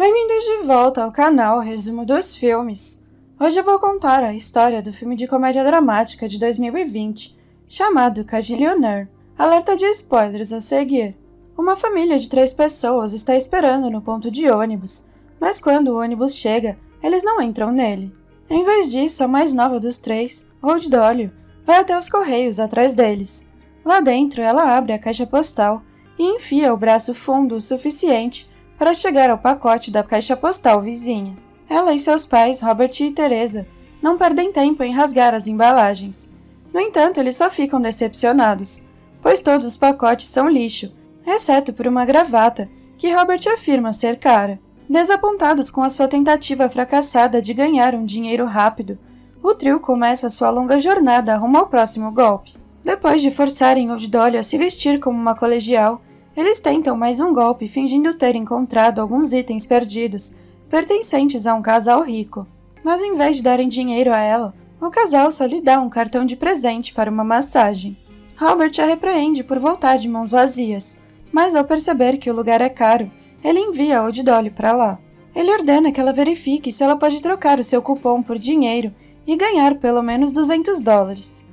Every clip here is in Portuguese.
Bem-vindos de volta ao canal Resumo dos Filmes. Hoje eu vou contar a história do filme de comédia dramática de 2020, chamado Cagillionaire. Alerta de spoilers a seguir. Uma família de 3 pessoas está esperando no ponto de ônibus, mas quando o ônibus chega, eles não entram nele. Em vez disso, a mais nova dos 3, Old Dolly, vai até os correios atrás deles. Lá dentro, ela abre a caixa postal e enfia o braço fundo o suficiente para chegar ao pacote da caixa postal vizinha. Ela e seus pais, Robert e Teresa, não perdem tempo em rasgar as embalagens. No entanto, eles só ficam decepcionados, pois todos os pacotes são lixo, exceto por uma gravata, que Robert afirma ser cara. Desapontados com a sua tentativa fracassada de ganhar um dinheiro rápido, o trio começa sua longa jornada rumo ao próximo golpe. Depois de forçarem Old Dolly a se vestir como uma colegial, eles tentam mais um golpe fingindo ter encontrado alguns itens perdidos, pertencentes a um casal rico. Mas em vez de darem dinheiro a ela, o casal só lhe dá um cartão de presente para uma massagem. Robert a repreende por voltar de mãos vazias, mas ao perceber que o lugar é caro, ele envia Old Dolly para lá. Ele ordena que ela verifique se ela pode trocar o seu cupom por dinheiro e ganhar pelo menos $200.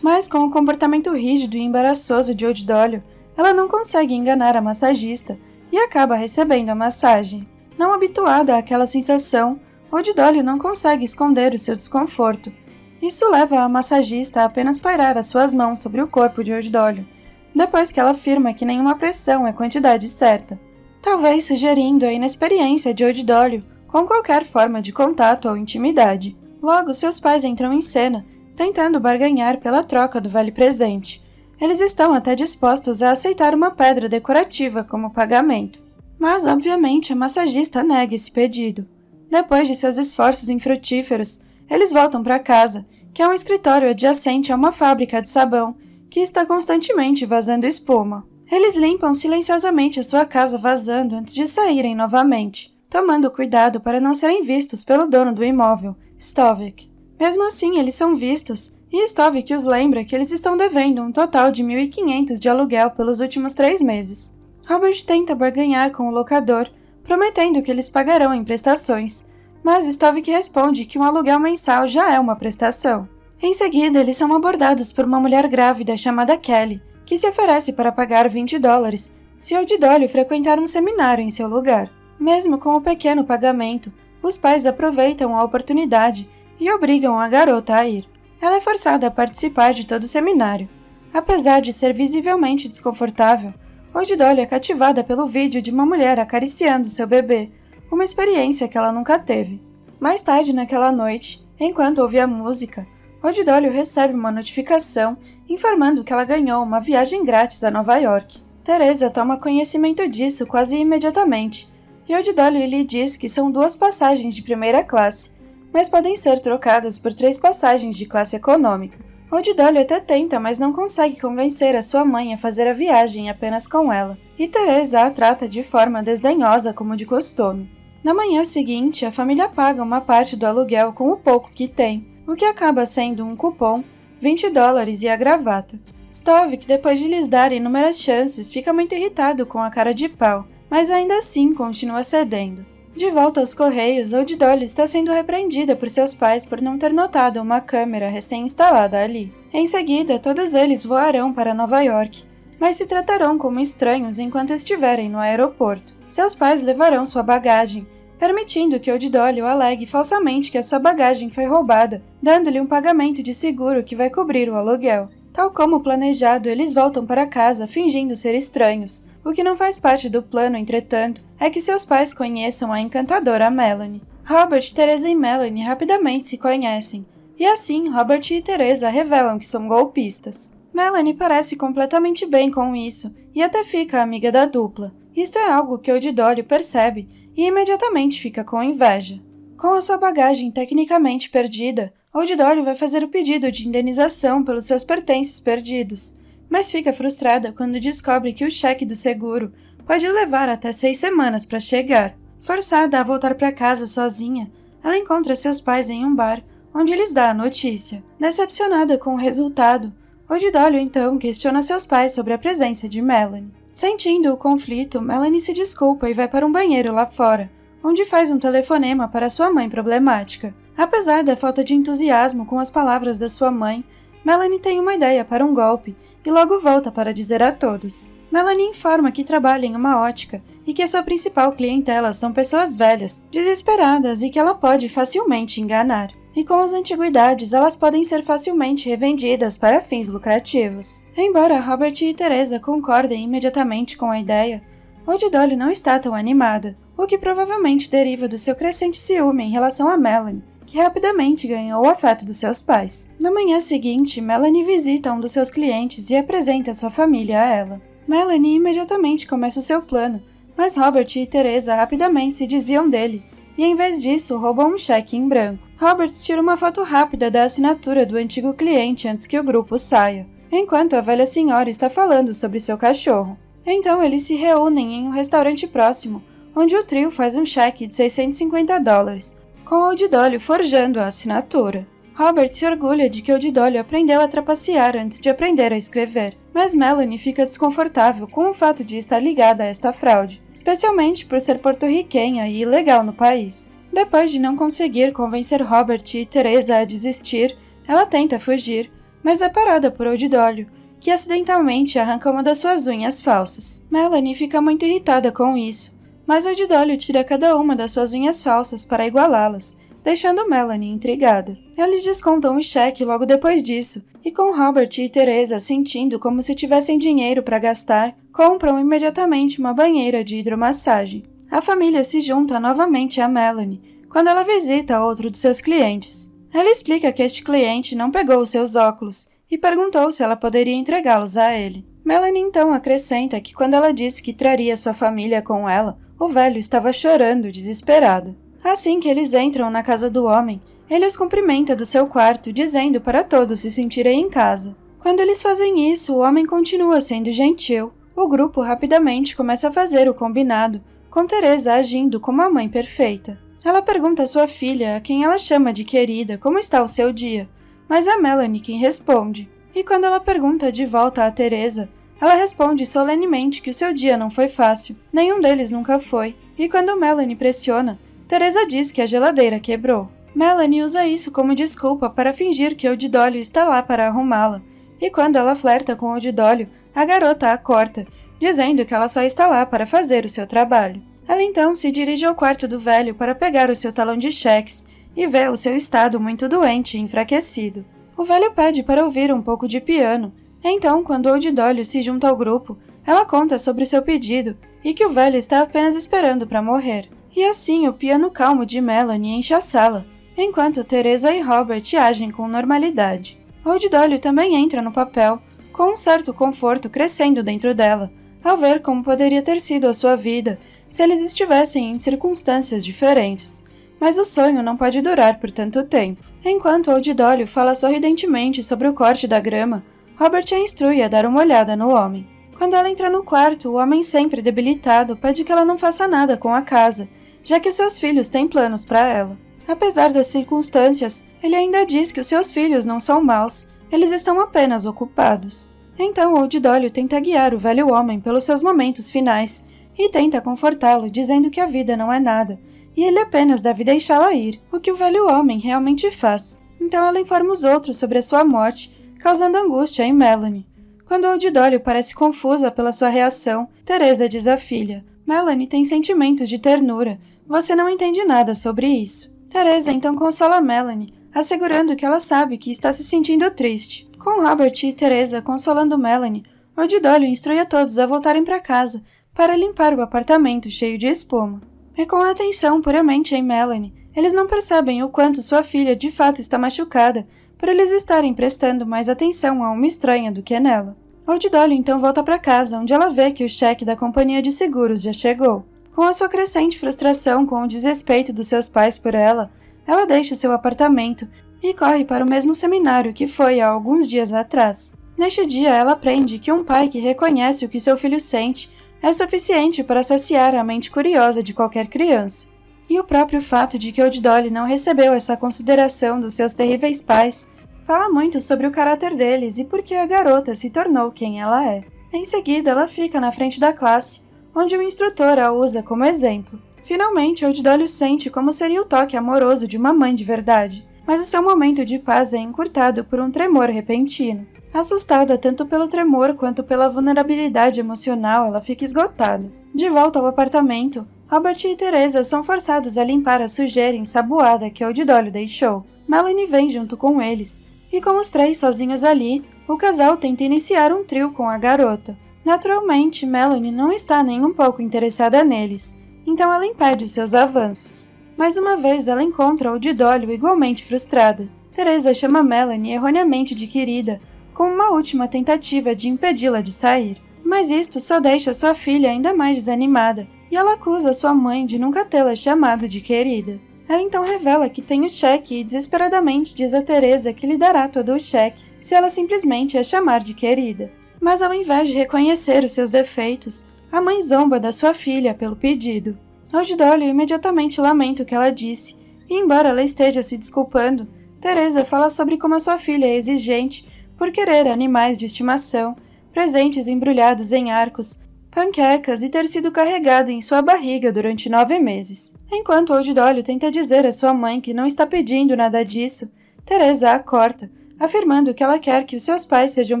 Mas com o comportamento rígido e embaraçoso de Old Dolly, ela não consegue enganar a massagista e acaba recebendo a massagem. Não habituada àquela sensação, Old Dolly não consegue esconder o seu desconforto. Isso leva a massagista a apenas pairar as suas mãos sobre o corpo de Old Dolly, depois que ela afirma que nenhuma pressão é a quantidade certa, talvez sugerindo a inexperiência de Old Dolly com qualquer forma de contato ou intimidade. Logo, seus pais entram em cena, tentando barganhar pela troca do vale-presente. Eles estão até dispostos a aceitar uma pedra decorativa como pagamento. Mas, obviamente, a massagista nega esse pedido. Depois de seus esforços infrutíferos, eles voltam para casa, que é um escritório adjacente a uma fábrica de sabão, que está constantemente vazando espuma. Eles limpam silenciosamente a sua casa vazando antes de saírem novamente, tomando cuidado para não serem vistos pelo dono do imóvel, Stovik. Mesmo assim, eles são vistos, e Stovik os lembra que eles estão devendo um total de $1.500 de aluguel pelos últimos 3 meses. Robert tenta barganhar com o locador, prometendo que eles pagarão em prestações, mas Stovik responde que um aluguel mensal já é uma prestação. Em seguida, eles são abordados por uma mulher grávida chamada Kelly, que se oferece para pagar $20 se Old Dolly frequentar um seminário em seu lugar. Mesmo com o pequeno pagamento, os pais aproveitam a oportunidade e obrigam a garota a ir. Ela é forçada a participar de todo o seminário. Apesar de ser visivelmente desconfortável, Old Dolly é cativada pelo vídeo de uma mulher acariciando seu bebê, uma experiência que ela nunca teve. Mais tarde naquela noite, enquanto ouvia a música, Old Dolly recebe uma notificação informando que ela ganhou uma viagem grátis a Nova York. Teresa toma conhecimento disso quase imediatamente, e Old Dolly lhe diz que são 2 passagens de primeira classe, mas podem ser trocadas por 3 passagens de classe econômica. Old Dolly até tenta, mas não consegue convencer a sua mãe a fazer a viagem apenas com ela, e Teresa a trata de forma desdenhosa como de costume. Na manhã seguinte, a família paga uma parte do aluguel com o pouco que tem, o que acaba sendo um cupom, $20 e a gravata. Stovik, depois de lhes dar inúmeras chances, fica muito irritado com a cara de pau, mas ainda assim continua cedendo. De volta aos correios, Old Dolly está sendo repreendida por seus pais por não ter notado uma câmera recém-instalada ali. Em seguida, todos eles voarão para Nova York, mas se tratarão como estranhos enquanto estiverem no aeroporto. Seus pais levarão sua bagagem, permitindo que Old Dolly o alegue falsamente que a sua bagagem foi roubada, dando-lhe um pagamento de seguro que vai cobrir o aluguel. Tal como planejado, eles voltam para casa fingindo ser estranhos. O que não faz parte do plano, entretanto, é que seus pais conheçam a encantadora Melanie. Robert, Teresa e Melanie rapidamente se conhecem, e assim Robert e Teresa revelam que são golpistas. Melanie parece completamente bem com isso, e até fica amiga da dupla. Isto é algo que Old Dolly percebe, e imediatamente fica com inveja. Com a sua bagagem tecnicamente perdida, Old Dolly vai fazer o pedido de indenização pelos seus pertences perdidos, mas fica frustrada quando descobre que o cheque do seguro pode levar até 6 semanas para chegar. Forçada a voltar para casa sozinha, ela encontra seus pais em um bar, onde lhes dá a notícia. Decepcionada com o resultado, Old Dolly então questiona seus pais sobre a presença de Melanie. Sentindo o conflito, Melanie se desculpa e vai para um banheiro lá fora, onde faz um telefonema para sua mãe problemática. Apesar da falta de entusiasmo com as palavras da sua mãe, Melanie tem uma ideia para um golpe e logo volta para dizer a todos. Melanie informa que trabalha em uma ótica e que a sua principal clientela são pessoas velhas, desesperadas e que ela pode facilmente enganar. E com as antiguidades, elas podem ser facilmente revendidas para fins lucrativos. Embora Robert e Teresa concordem imediatamente com a ideia, Old Dolly não está tão animada, o que provavelmente deriva do seu crescente ciúme em relação a Melanie, que rapidamente ganhou o afeto dos seus pais. Na manhã seguinte, Melanie visita um dos seus clientes e apresenta sua família a ela. Melanie imediatamente começa o seu plano, mas Robert e Teresa rapidamente se desviam dele e, em vez disso, roubam um cheque em branco. Robert tira uma foto rápida da assinatura do antigo cliente antes que o grupo saia, enquanto a velha senhora está falando sobre seu cachorro. Então eles se reúnem em um restaurante próximo, onde o trio faz um cheque de $650, com Old Dolly forjando a assinatura. Robert se orgulha de que Old Dolly aprendeu a trapacear antes de aprender a escrever, mas Melanie fica desconfortável com o fato de estar ligada a esta fraude, especialmente por ser porto-riquenha e ilegal no país. Depois de não conseguir convencer Robert e Teresa a desistir, ela tenta fugir, mas é parada por Old Dolly, que acidentalmente arranca uma das suas unhas falsas. Melanie fica muito irritada com isso, mas Old Dolly tira cada uma das suas unhas falsas para igualá-las, deixando Melanie intrigada. Eles descontam o cheque logo depois disso, e com Robert e Teresa sentindo como se tivessem dinheiro para gastar, compram imediatamente uma banheira de hidromassagem. A família se junta novamente a Melanie, quando ela visita outro de seus clientes. Ela explica que este cliente não pegou os seus óculos e perguntou se ela poderia entregá-los a ele. Melanie então acrescenta que quando ela disse que traria sua família com ela, o velho estava chorando, desesperado. Assim que eles entram na casa do homem, ele os cumprimenta do seu quarto, dizendo para todos se sentirem em casa. Quando eles fazem isso, o homem continua sendo gentil. O grupo rapidamente começa a fazer o combinado, com Teresa agindo como a mãe perfeita. Ela pergunta à sua filha, a quem ela chama de querida, como está o seu dia, mas é Melanie quem responde. E quando ela pergunta de volta a Teresa, ela responde solenemente que o seu dia não foi fácil, nenhum deles nunca foi, e quando Melanie pressiona, Teresa diz que a geladeira quebrou. Melanie usa isso como desculpa para fingir que Old Dolly está lá para arrumá-la, e quando ela flerta com Old Dolly, a garota a corta, dizendo que ela só está lá para fazer o seu trabalho. Ela então se dirige ao quarto do velho para pegar o seu talão de cheques e vê o seu estado muito doente e enfraquecido. O velho pede para ouvir um pouco de piano. Então, quando Old Dolly se junta ao grupo, ela conta sobre seu pedido e que o velho está apenas esperando para morrer. E assim o piano calmo de Melanie enche a sala, enquanto Teresa e Robert agem com normalidade. Old Dolly também entra no papel, com um certo conforto crescendo dentro dela, ao ver como poderia ter sido a sua vida se eles estivessem em circunstâncias diferentes. Mas o sonho não pode durar por tanto tempo. Enquanto Old Dolly fala sorridentemente sobre o corte da grama, Robert a instrui a dar uma olhada no homem. Quando ela entra no quarto, o homem sempre debilitado pede que ela não faça nada com a casa, já que os seus filhos têm planos para ela. Apesar das circunstâncias, ele ainda diz que os seus filhos não são maus, eles estão apenas ocupados. Então Old Dolly tenta guiar o velho homem pelos seus momentos finais e tenta confortá-lo, dizendo que a vida não é nada, e ele apenas deve deixá-la ir, o que o velho homem realmente faz. Então ela informa os outros sobre a sua morte, causando angústia em Melanie. Quando Old Dolly parece confusa pela sua reação, Teresa diz à filha: Melanie tem sentimentos de ternura, você não entende nada sobre isso. Teresa então consola Melanie, assegurando que ela sabe que está se sentindo triste. Com Robert e Teresa consolando Melanie, Old Dolly instrui a todos a voltarem para casa para limpar o apartamento cheio de espuma. E com a atenção puramente em Melanie, eles não percebem o quanto sua filha de fato está machucada por eles estarem prestando mais atenção a uma estranha do que nela. Old Dolly então volta para casa, onde ela vê que o cheque da companhia de seguros já chegou. Com a sua crescente frustração com o desrespeito dos seus pais por ela, ela deixa seu apartamento e corre para o mesmo seminário que foi há alguns dias atrás. Neste dia, ela aprende que um pai que reconhece o que seu filho sente é suficiente para saciar a mente curiosa de qualquer criança. E o próprio fato de que Old Dolly não recebeu essa consideração dos seus terríveis pais fala muito sobre o caráter deles e por que a garota se tornou quem ela é. Em seguida, ela fica na frente da classe, onde o instrutor a usa como exemplo. Finalmente, Old sente como seria o toque amoroso de uma mãe de verdade, mas o seu momento de paz é encurtado por um tremor repentino. Assustada tanto pelo tremor quanto pela vulnerabilidade emocional, ela fica esgotada. De volta ao apartamento, Robert e Teresa são forçados a limpar a sujeira ensaboada que Old deixou. Melanie vem junto com eles, e com os três sozinhos ali, o casal tenta iniciar um trio com a garota. Naturalmente, Melanie não está nem um pouco interessada neles, então ela impede os seus avanços. Mais uma vez, ela encontra Old igualmente frustrada. Teresa chama Melanie erroneamente de querida, com uma última tentativa de impedi-la de sair. Mas isto só deixa sua filha ainda mais desanimada, e ela acusa sua mãe de nunca tê-la chamado de querida. Ela então revela que tem o cheque e desesperadamente diz a Teresa que lhe dará todo o cheque se ela simplesmente a chamar de querida. Mas ao invés de reconhecer os seus defeitos, a mãe zomba da sua filha pelo pedido. Old imediatamente lamenta o que ela disse, e embora ela esteja se desculpando, Teresa fala sobre como a sua filha é exigente por querer animais de estimação, presentes embrulhados em arcos, panquecas e ter sido carregada em sua barriga durante 9 meses. Enquanto Old tenta dizer à sua mãe que não está pedindo nada disso, Teresa a corta, afirmando que ela quer que os seus pais sejam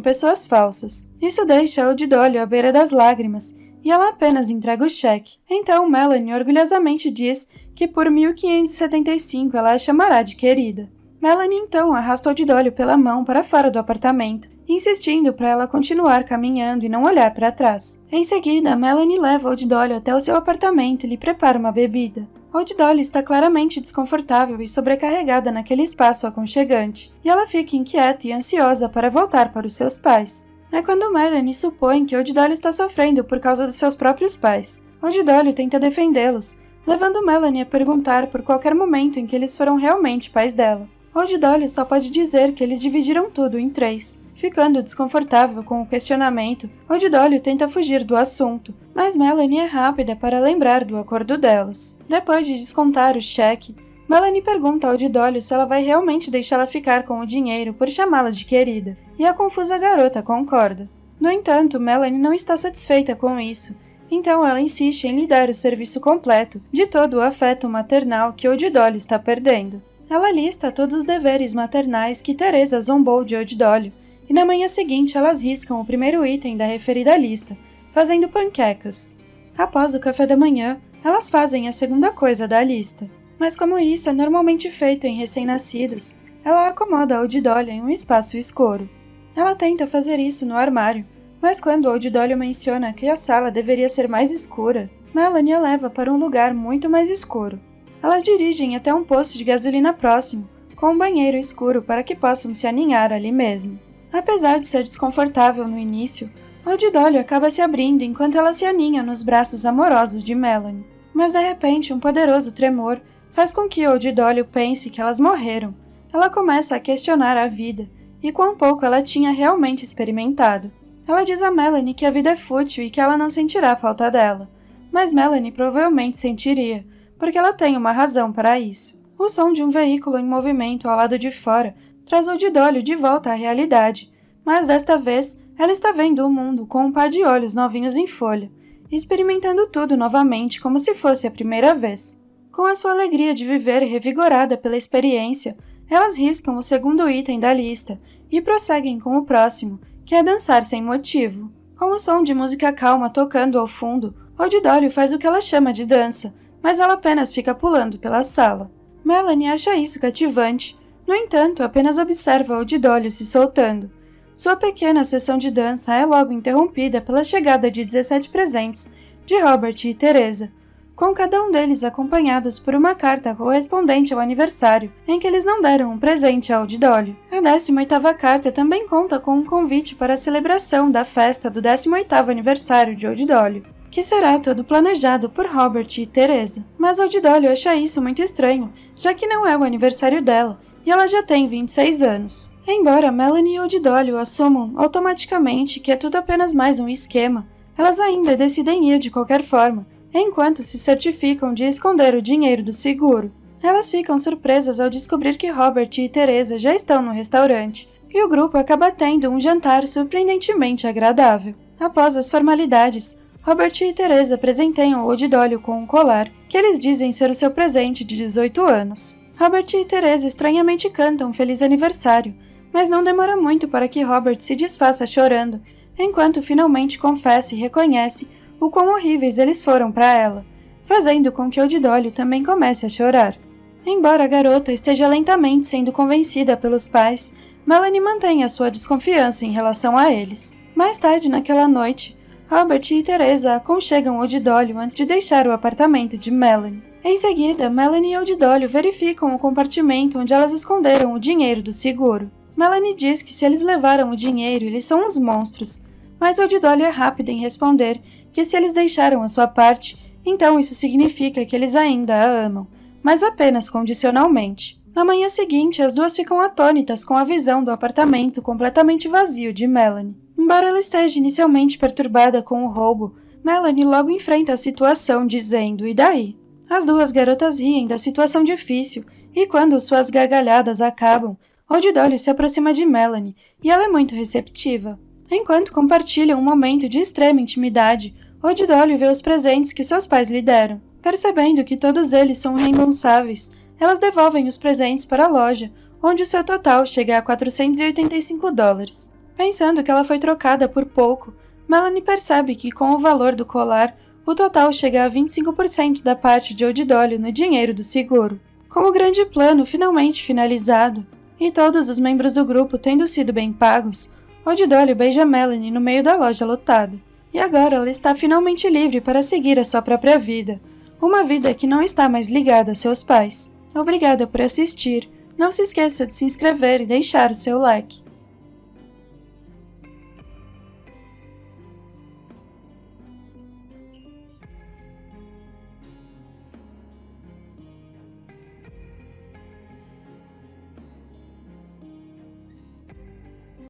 pessoas falsas. Isso deixa Old à beira das lágrimas, e ela apenas entrega o cheque. Então Melanie orgulhosamente diz que por 1575 ela a chamará de querida. Melanie então arrasta Old pela mão para fora do apartamento, insistindo para ela continuar caminhando e não olhar para trás. Em seguida, Melanie leva Old até o seu apartamento e lhe prepara uma bebida. Old está claramente desconfortável e sobrecarregada naquele espaço aconchegante, e ela fica inquieta e ansiosa para voltar para os seus pais. É quando Melanie supõe que Old está sofrendo por causa dos seus próprios pais. Old tenta defendê-los, levando Melanie a perguntar por qualquer momento em que eles foram realmente pais dela. Old só pode dizer que eles dividiram tudo em 3. Ficando desconfortável com o questionamento, Old tenta fugir do assunto, mas Melanie é rápida para lembrar do acordo delas. Depois de descontar o cheque, Melanie pergunta a Old se ela vai realmente deixá-la ficar com o dinheiro por chamá-la de querida, e a confusa garota concorda. No entanto, Melanie não está satisfeita com isso, então ela insiste em lhe dar o serviço completo de todo o afeto maternal que Old está perdendo. Ela lista todos os deveres maternais que Teresa zombou de Old e na manhã seguinte elas riscam o primeiro item da referida lista, fazendo panquecas. Após o café da manhã, elas fazem a segunda coisa da lista. Mas como isso é normalmente feito em recém-nascidos, ela acomoda Old em um espaço escuro. Ela tenta fazer isso no armário, mas quando Old menciona que a sala deveria ser mais escura, Melanie a leva para um lugar muito mais escuro. Elas dirigem até um posto de gasolina próximo, com um banheiro escuro para que possam se aninhar ali mesmo. Apesar de ser desconfortável no início, Old acaba se abrindo enquanto ela se aninha nos braços amorosos de Melanie. Mas de repente um poderoso tremor faz com que Old pense que elas morreram. Ela começa a questionar a vida e quão pouco ela tinha realmente experimentado. Ela diz a Melanie que a vida é fútil e que ela não sentirá falta dela, mas Melanie provavelmente sentiria, porque ela tem uma razão para isso. O som de um veículo em movimento ao lado de fora traz Old de volta à realidade, mas desta vez ela está vendo o mundo com um par de olhos novinhos em folha, experimentando tudo novamente como se fosse a primeira vez. Com a sua alegria de viver revigorada pela experiência, elas riscam o segundo item da lista e prosseguem com o próximo, que é dançar sem motivo. Com o som de música calma tocando ao fundo, Old faz o que ela chama de dança, mas ela apenas fica pulando pela sala. Melanie acha isso cativante. No entanto, apenas observa Old se soltando. Sua pequena sessão de dança é logo interrompida pela chegada de 17 presentes de Robert e Teresa, com cada um deles acompanhados por uma carta correspondente ao aniversário, em que eles não deram um presente a Old A 18ª carta também conta com um convite para a celebração da festa do 18º aniversário de Old que será todo planejado por Robert e Teresa. Mas Old acha isso muito estranho, já que não é o aniversário dela, e ela já tem 26 anos. Embora Melanie e Old assumam automaticamente que é tudo apenas mais um esquema, elas ainda decidem ir de qualquer forma, enquanto se certificam de esconder o dinheiro do seguro. Elas ficam surpresas ao descobrir que Robert e Teresa já estão no restaurante, e o grupo acaba tendo um jantar surpreendentemente agradável. Após as formalidades, Robert e Teresa presenteiam Old Dolly com um colar, que eles dizem ser o seu presente de 18 anos. Robert e Teresa estranhamente cantam um feliz aniversário, mas não demora muito para que Robert se desfaça chorando, enquanto finalmente confessa e reconhece o quão horríveis eles foram para ela, fazendo com que Old Dolly também comece a chorar. Embora a garota esteja lentamente sendo convencida pelos pais, Melanie mantém a sua desconfiança em relação a eles. Mais tarde naquela noite, Robert e Teresa aconchegam Old Dolly antes de deixar o apartamento de Melanie. Em seguida, Melanie e Old Dolly verificam o compartimento onde elas esconderam o dinheiro do seguro. Melanie diz que se eles levaram o dinheiro, eles são uns monstros, mas Old Dolly é rápida em responder que se eles deixaram a sua parte, então isso significa que eles ainda a amam, mas apenas condicionalmente. Na manhã seguinte, as duas ficam atônitas com a visão do apartamento completamente vazio de Melanie. Embora ela esteja inicialmente perturbada com o roubo, Melanie logo enfrenta a situação dizendo, e daí? As duas garotas riem da situação difícil, e quando suas gargalhadas acabam, Old Dolly se aproxima de Melanie, e ela é muito receptiva. Enquanto compartilham um momento de extrema intimidade, Old Dolly vê os presentes que seus pais lhe deram. Percebendo que todos eles são reembolsáveis, elas devolvem os presentes para a loja, onde o seu total chega a $485. Pensando que ela foi trocada por pouco, Melanie percebe que com o valor do colar, o total chega a 25% da parte de Old Dolly no dinheiro do seguro. Com o grande plano finalmente finalizado, e todos os membros do grupo tendo sido bem pagos, Old Dolly beija Melanie no meio da loja lotada. E agora ela está finalmente livre para seguir a sua própria vida, uma vida que não está mais ligada a seus pais. Obrigada por assistir. Não se esqueça de se inscrever e deixar o seu like.